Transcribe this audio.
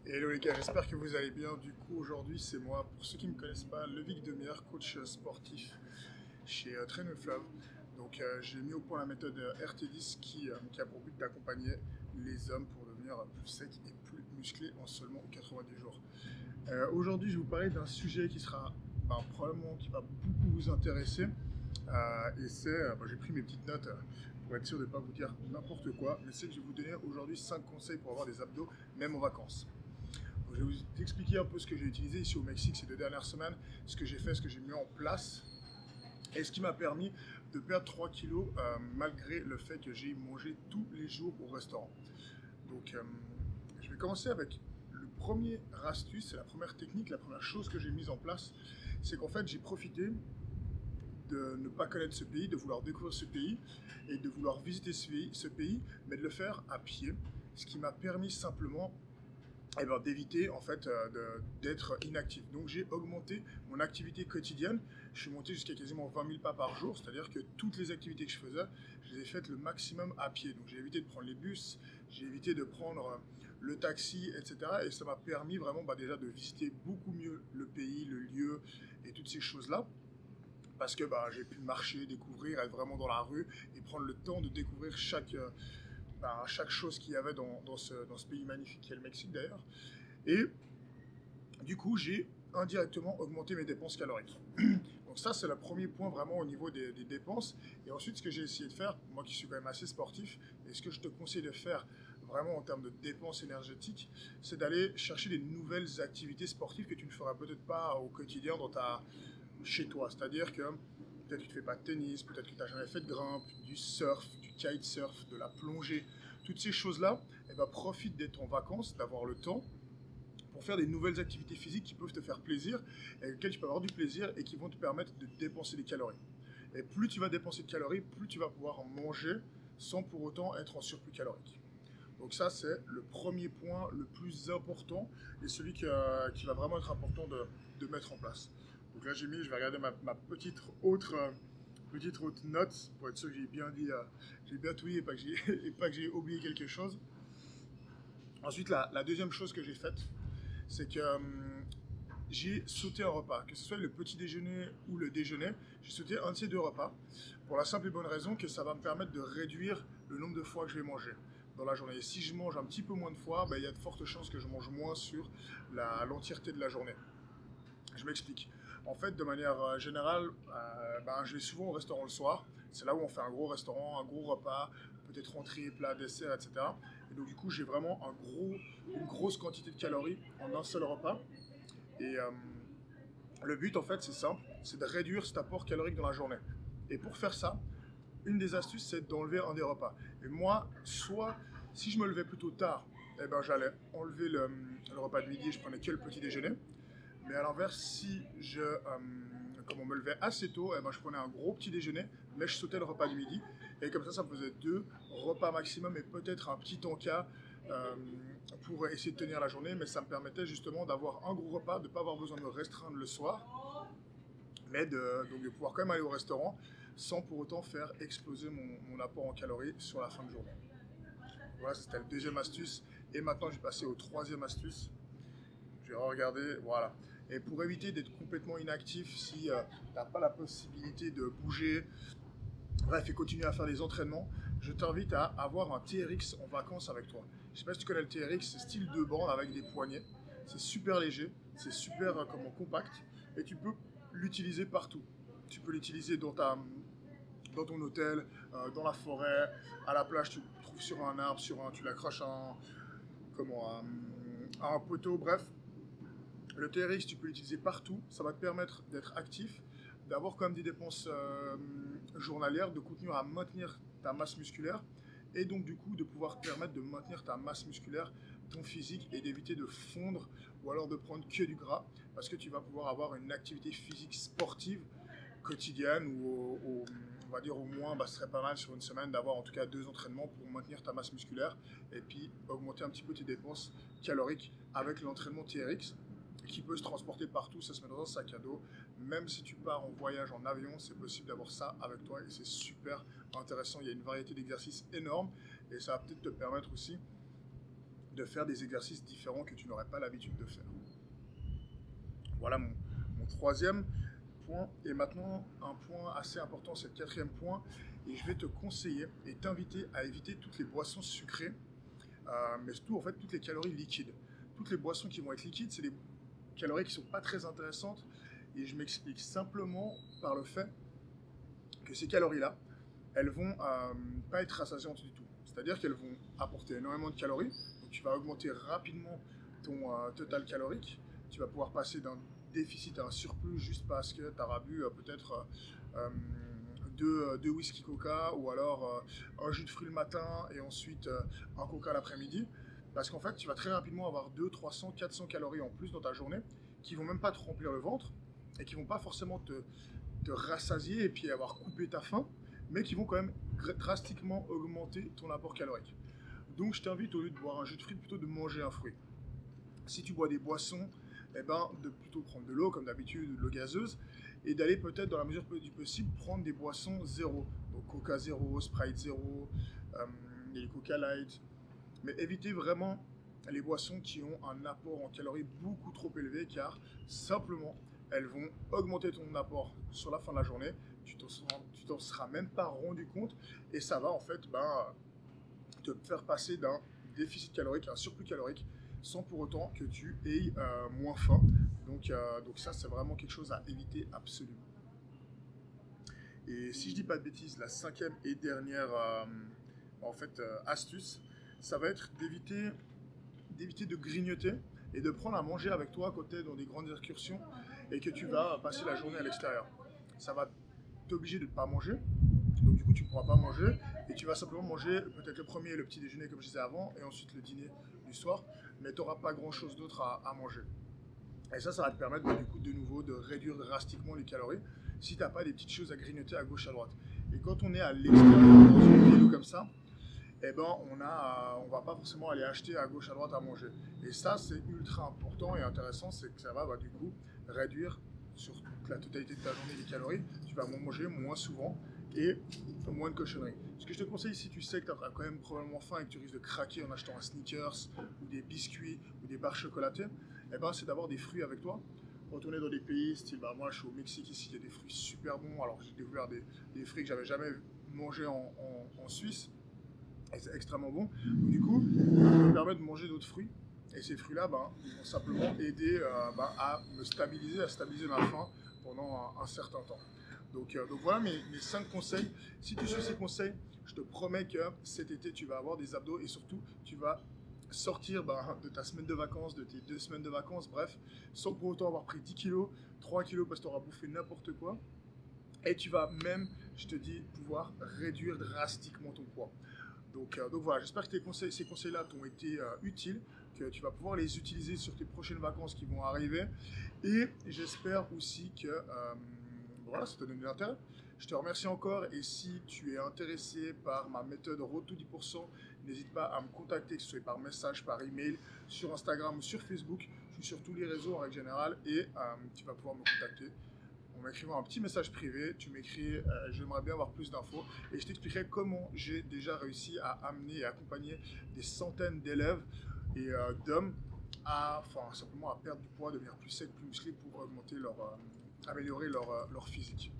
Hello les gars, j'espère que vous allez bien. Du coup, aujourd'hui, c'est moi. Pour ceux qui ne me connaissent pas, Levic Demire, coach sportif chez Train with Love. Donc, j'ai mis au point la méthode RT10 qui a pour but d'accompagner les hommes pour devenir plus secs et plus musclés en seulement 90 jours. Aujourd'hui, je vais vous parler d'un sujet qui sera probablement qui va beaucoup vous intéresser. Et c'est, j'ai pris mes petites notes pour être sûr de ne pas vous dire n'importe quoi, mais c'est que je vais vous donner aujourd'hui 5 conseils pour avoir des abdos, même en vacances. Donc, je vais vous expliquer un peu ce que j'ai utilisé ici au Mexique ces 2 dernières semaines, ce que j'ai fait, ce que j'ai mis en place, et ce qui m'a permis de perdre 3 kilos malgré le fait que j'ai mangé tous les jours au restaurant. Donc, je vais commencer avec le premier astuce, c'est la première technique, la première chose que j'ai mise en place, c'est qu'en fait j'ai profité de ne pas connaître ce pays, de vouloir découvrir ce pays et de vouloir visiter ce pays, mais de le faire à pied, ce qui m'a permis simplement d'éviter en fait d'être inactif. Donc j'ai augmenté mon activité quotidienne. Je suis monté jusqu'à quasiment 20 000 pas par jour, c'est-à-dire que toutes les activités que je faisais, je les ai faites le maximum à pied. Donc j'ai évité de prendre les bus, j'ai évité de prendre le taxi, etc. Et ça m'a permis vraiment déjà de visiter beaucoup mieux le pays, le lieu et toutes ces choses-là. Parce que j'ai pu marcher, découvrir, être vraiment dans la rue et prendre le temps de découvrir chaque chose qu'il y avait dans ce pays magnifique qui est le Mexique d'ailleurs. Et du coup, j'ai indirectement augmenté mes dépenses caloriques. Donc ça, c'est le premier point vraiment au niveau des dépenses. Et ensuite, ce que j'ai essayé de faire, moi qui suis quand même assez sportif, et ce que je te conseille de faire vraiment en termes de dépenses énergétiques, c'est d'aller chercher des nouvelles activités sportives que tu ne feras peut-être pas au quotidien chez toi. C'est-à-dire que peut-être que tu ne fais pas de tennis, peut-être que tu n'as jamais fait de grimpe, du surf, du kitesurf, de la plongée. Toutes ces choses-là, profite d'être en vacances, d'avoir le temps pour faire des nouvelles activités physiques qui peuvent te faire plaisir, et avec lesquelles tu peux avoir du plaisir et qui vont te permettre de dépenser des calories. Et plus tu vas dépenser de calories, plus tu vas pouvoir manger sans pour autant être en surplus calorique. Donc ça, c'est le premier point le plus important et celui qui va vraiment être important de mettre en place. Donc là, je vais regarder ma petite autre note pour être sûr que j'ai bien dit, j'ai bien tout dit et pas que j'ai oublié quelque chose. Ensuite, la deuxième chose que j'ai faite, c'est que j'ai sauté un repas, que ce soit le petit déjeuner ou le déjeuner, j'ai sauté un de ces deux repas, pour la simple et bonne raison que ça va me permettre de réduire le nombre de fois que je vais manger dans la journée. Et si je mange un petit peu moins de fois, il y a de fortes chances que je mange moins sur l'entièreté de la journée. Je m'explique. En fait, de manière générale, je vais souvent au restaurant le soir. C'est là où on fait un gros restaurant, un gros repas, peut-être entrée, plat, dessert, etc. Et donc du coup, j'ai vraiment une grosse quantité de calories en un seul repas. Et le but, en fait, c'est simple, c'est de réduire cet apport calorique dans la journée. Et pour faire ça, une des astuces, c'est d'enlever un des repas. Et moi, soit, si je me levais plutôt tard, j'allais enlever le repas de midi et je prenais que le petit déjeuner. Mais à l'inverse, si comme on me levait assez tôt, je prenais un gros petit déjeuner, mais je sautais le repas du midi. Et comme ça me faisait 2 repas maximum et peut-être un petit encas euh, pour essayer de tenir la journée. Mais ça me permettait justement d'avoir un gros repas, de ne pas avoir besoin de me restreindre le soir, mais donc de pouvoir quand même aller au restaurant sans pour autant faire exploser mon apport en calories sur la fin de journée. Voilà, c'était la deuxième astuce. Et maintenant, je vais passer au troisième astuce. Je vais regarder, voilà. Et pour éviter d'être complètement inactif, si tu n'as pas la possibilité de bouger, bref, et continuer à faire des entraînements, je t'invite à avoir un TRX en vacances avec toi. Je ne sais pas si tu connais le TRX, c'est style de bande avec des poignets. C'est super léger, c'est super compact, et tu peux l'utiliser partout. Tu peux l'utiliser dans ton hôtel, dans la forêt, à la plage, tu le trouves sur un arbre, tu l'accroches à un poteau, bref. Le TRX, tu peux l'utiliser partout. Ça va te permettre d'être actif, d'avoir quand même des dépenses journalières, de continuer à maintenir ta masse musculaire et donc du coup de pouvoir te permettre de maintenir ta masse musculaire, ton physique et d'éviter de fondre ou alors de prendre que du gras parce que tu vas pouvoir avoir une activité physique sportive quotidienne ou on va dire au moins ce serait pas mal sur une semaine d'avoir en tout cas 2 entraînements pour maintenir ta masse musculaire et puis augmenter un petit peu tes dépenses caloriques avec l'entraînement TRX qui peut se transporter partout, ça se met dans un sac à dos. Même si tu pars en voyage en avion, c'est possible d'avoir ça avec toi et c'est super intéressant. Il y a une variété d'exercices énorme et ça va peut-être te permettre aussi de faire des exercices différents que tu n'aurais pas l'habitude de faire. Voilà mon troisième point. Et maintenant, un point assez important, c'est le quatrième point. Et je vais te conseiller et t'inviter à éviter toutes les boissons sucrées, mais surtout en fait toutes les calories liquides. Toutes les boissons qui vont être liquides, c'est des calories qui ne sont pas très intéressantes. Et je m'explique simplement par le fait que ces calories-là, elles vont pas être rassasiantes du tout. C'est-à-dire qu'elles vont apporter énormément de calories. Donc tu vas augmenter rapidement ton total calorique. Tu vas pouvoir passer d'un déficit à un surplus juste parce que tu auras bu peut-être deux whisky coca ou alors un jus de fruits le matin et ensuite un coca l'après-midi. Parce qu'en fait, tu vas très rapidement avoir 200, 300, 400 calories en plus dans ta journée qui vont même pas te remplir le ventre et qui vont pas forcément te rassasier et puis avoir coupé ta faim, mais qui vont quand même drastiquement augmenter ton apport calorique. Donc je t'invite, au lieu de boire un jus de fruits, plutôt de manger un fruit. Si tu bois des boissons, eh ben, de plutôt prendre de l'eau, comme d'habitude, de l'eau gazeuse, et d'aller peut-être, dans la mesure du possible, prendre des boissons zéro. Donc Coca zéro, Sprite zéro, les Coca Light. Mais évitez vraiment les boissons qui ont un apport en calories beaucoup trop élevé, car simplement, elles vont augmenter ton apport sur la fin de la journée. Tu t'en seras même pas rendu compte, et ça va en fait te faire passer d'un déficit calorique à un surplus calorique, sans pour autant que tu aies moins faim. Donc ça, c'est vraiment quelque chose à éviter absolument. Et si je dis pas de bêtises, la cinquième et dernière astuce, ça va être d'éviter de grignoter et de prendre à manger avec toi quand tu es dans des grandes excursions et que tu vas passer la journée à l'extérieur. Ça va t'obliger de ne pas manger, donc du coup tu ne pourras pas manger et tu vas simplement manger peut-être le premier et le petit déjeuner comme je disais avant et ensuite le dîner du soir, mais tu n'auras pas grand chose d'autre à manger. Et ça va te permettre du coup de nouveau de réduire drastiquement les calories si tu n'as pas des petites choses à grignoter à gauche à droite. Et quand on est à l'extérieur dans une ville comme ça, eh ben, on va pas forcément aller acheter à gauche à droite à manger. Et ça, c'est ultra important et intéressant, c'est que ça va du coup réduire sur la totalité de ta journée les calories. Tu vas manger moins souvent et moins de cochonneries. Ce que je te conseille, si tu sais que tu as quand même probablement faim et que tu risques de craquer en achetant un Snickers ou des biscuits ou des barres chocolatées, eh ben, c'est d'avoir des fruits avec toi. Quand on est dans des pays, style, moi je suis au Mexique ici, il y a des fruits super bons. Alors j'ai découvert des fruits que j'avais jamais mangés en Suisse. Et c'est extrêmement bon. Donc, du coup, ça me permet de manger d'autres fruits. Et ces fruits-là, ils vont simplement aider à stabiliser ma faim pendant un certain temps. Donc voilà mes 5 conseils. Si tu suis ces conseils, je te promets que cet été, tu vas avoir des abdos et surtout, tu vas sortir de ta semaine de vacances, de tes 2 semaines de vacances, bref, sans pour autant avoir pris 10 kilos, 3 kilos parce que tu auras bouffé n'importe quoi. Et tu vas même, je te dis, pouvoir réduire drastiquement ton poids. Donc voilà, j'espère que ces conseils-là t'ont été utiles, que tu vas pouvoir les utiliser sur tes prochaines vacances qui vont arriver. Et j'espère aussi que voilà, ça te donne de l'intérêt. Je te remercie encore et si tu es intéressé par ma méthode Road to 10%, n'hésite pas à me contacter, que ce soit par message, par email, sur Instagram ou sur Facebook. Je suis sur tous les réseaux en règle générale et tu vas pouvoir me contacter en m'écrivant un petit message privé. Tu m'écris j'aimerais bien avoir plus d'infos et je t'expliquerai comment j'ai déjà réussi à amener et accompagner des centaines d'élèves et d'hommes simplement à perdre du poids, devenir plus secs, plus musclés pour améliorer leur physique.